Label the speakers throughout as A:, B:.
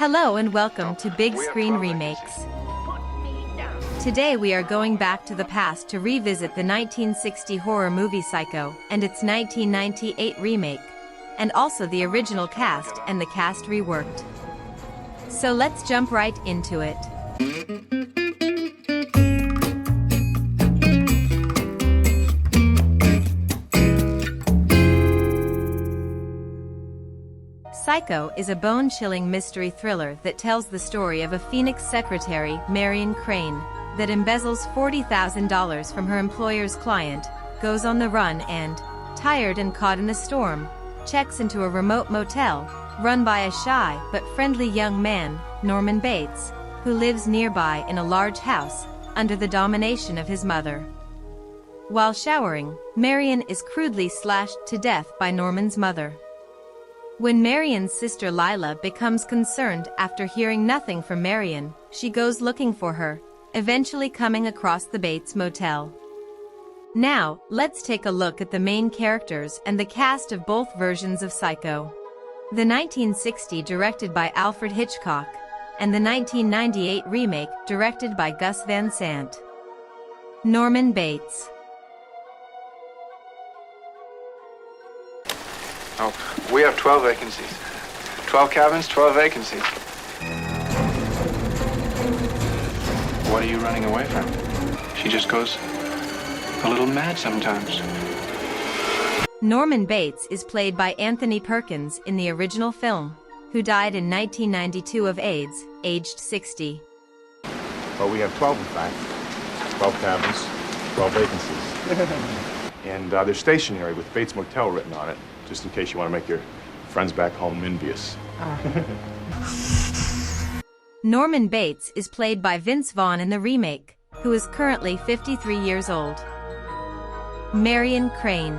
A: Hello and welcome to Big Screen Remakes. Today we are going back to the past to revisit the 1960 horror movie Psycho and its 1998 remake, and also the original cast and the cast reworked. So let's jump right into it. Psycho is a bone-chilling mystery thriller that tells the story of a Phoenix secretary, Marion Crane, that embezzles $40,000 from her employer's client, goes on the run and, tired and caught in a storm, checks into a remote motel, run by a shy but friendly young man, Norman Bates, who lives nearby in a large house, under the domination of his mother. While showering, Marion is crudely slashed to death by Norman's mother. When Marion's sister Lila becomes concerned after hearing nothing from Marion, she goes looking for her, eventually coming across the Bates Motel. Now, let's take a look at the main characters and the cast of both versions of Psycho. The 1960 directed by Alfred Hitchcock, and the 1998 remake directed by Gus Van Sant. Norman Bates.
B: Oh, we have 12 vacancies. 12 cabins, 12 vacancies. What are you running away from? She just goes a little mad sometimes.
A: Norman Bates is played by Anthony Perkins in the original film, who died in 1992 of AIDS, aged 60.
C: Well, we have 12 in fact. 12 cabins, 12 vacancies. And they're stationary with Bates Motel written on it, just in case you want to make your friends back home envious.
A: Norman Bates is played by Vince Vaughn in the remake, who is currently 53 years old. Marion Crane.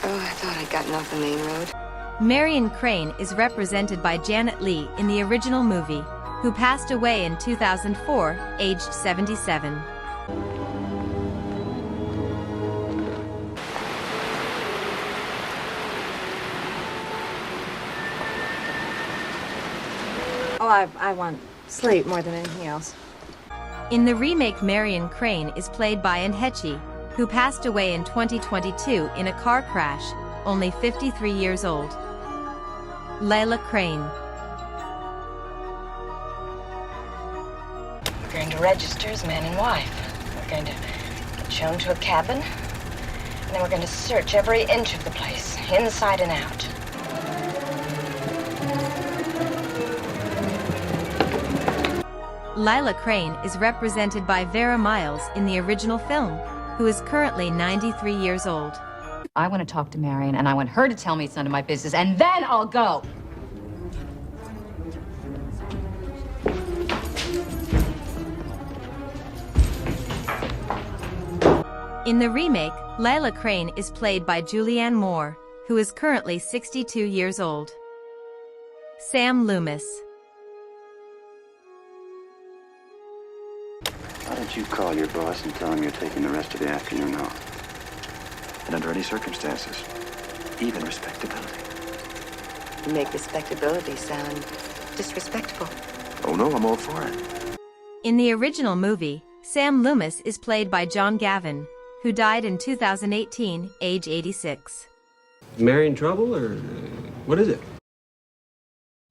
D: Oh, I thought I'd gotten off the main road.
A: Marion Crane is represented by Janet Leigh in the original movie, who passed away in 2004, aged 77.
E: Oh, I want sleep more than anything else.
A: In the remake, Marion Crane is played by Anne Heche, who passed away in 2022 in a car crash, only 53 years old. Lila Crane.
D: We're going to register as man and wife. We're going to get shown to a cabin, and then we're going to search every inch of the place, inside and out.
A: Lila Crane is represented by Vera Miles in the original film, who is currently 93 years old.
F: I want to talk to Marion, and I want her to tell me it's none of my business, and then I'll go.
A: In the remake, Lila Crane is played by Julianne Moore, who is currently 62 years old. Sam Loomis.
G: Why don't you call your boss and tell him you're taking the rest of the afternoon off? And under any circumstances, even respectability.
D: You make respectability sound disrespectful.
G: Oh no, I'm all for it.
A: In the original movie, Sam Loomis is played by John Gavin, who died in 2018, age 86.
H: Mary in trouble, or what is it?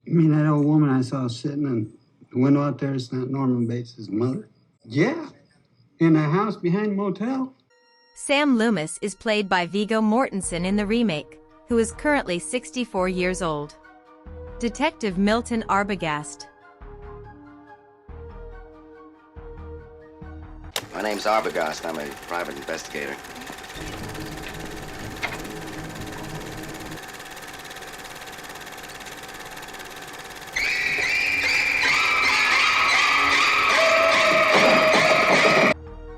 I: You mean that old woman I saw sitting in the window out there is not Norman Bates' mother? Yeah, in the house behind the motel.
A: Sam Loomis is played by Viggo Mortensen in the remake, who is currently 64 years old. Detective Milton Arbogast.
J: My name's Arbogast. I'm a private investigator.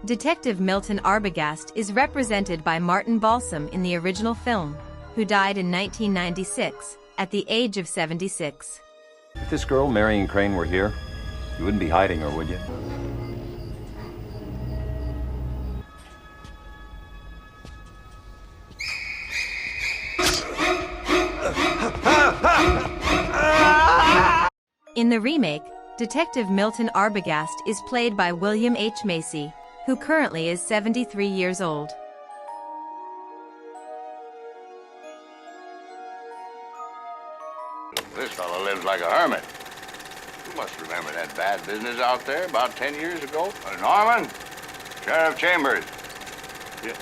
A: Detective Milton Arbogast is represented by Martin Balsam in the original film, who died in 1996, at the age of 76.
G: If this girl, Marion Crane, were here, you wouldn't be hiding her, would you?
A: In the remake, Detective Milton Arbogast is played by William H. Macy, who currently is 73 years old.
K: This fellow lives like a hermit. You must remember that bad business out there about 10 years ago. Norman? Sheriff Chambers. Yeah.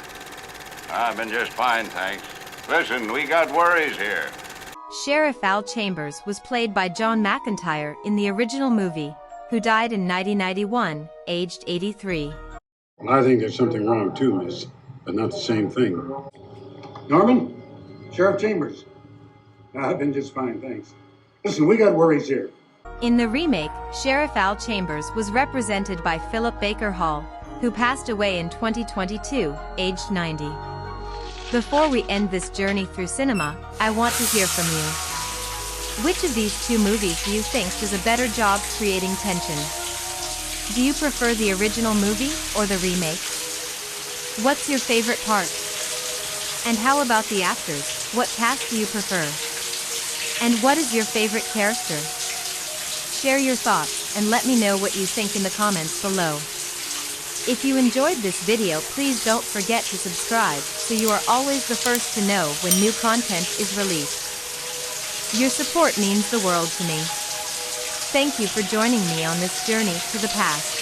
K: I've been just fine, thanks. Listen, we got worries here.
A: Sheriff Al Chambers was played by John McIntyre in the original movie, who died in 1991, aged 83.
I: Well, I think there's something wrong too, miss, but not the same thing. Norman? Sheriff Chambers. I've been just fine, thanks. Listen, we got worries here.
A: In the remake, Sheriff Al Chambers was represented by Philip Baker Hall, who passed away in 2022, aged 90. Before we end this journey through cinema, I want to hear from you. Which of these two movies do you think does a better job creating tension? Do you prefer the original movie or the remake? What's your favorite part? And how about the actors? What cast do you prefer? And what is your favorite character? Share your thoughts and let me know what you think in the comments below. If you enjoyed this video, please don't forget to subscribe so you are always the first to know when new content is released. Your support means the world to me. Thank you for joining me on this journey to the past.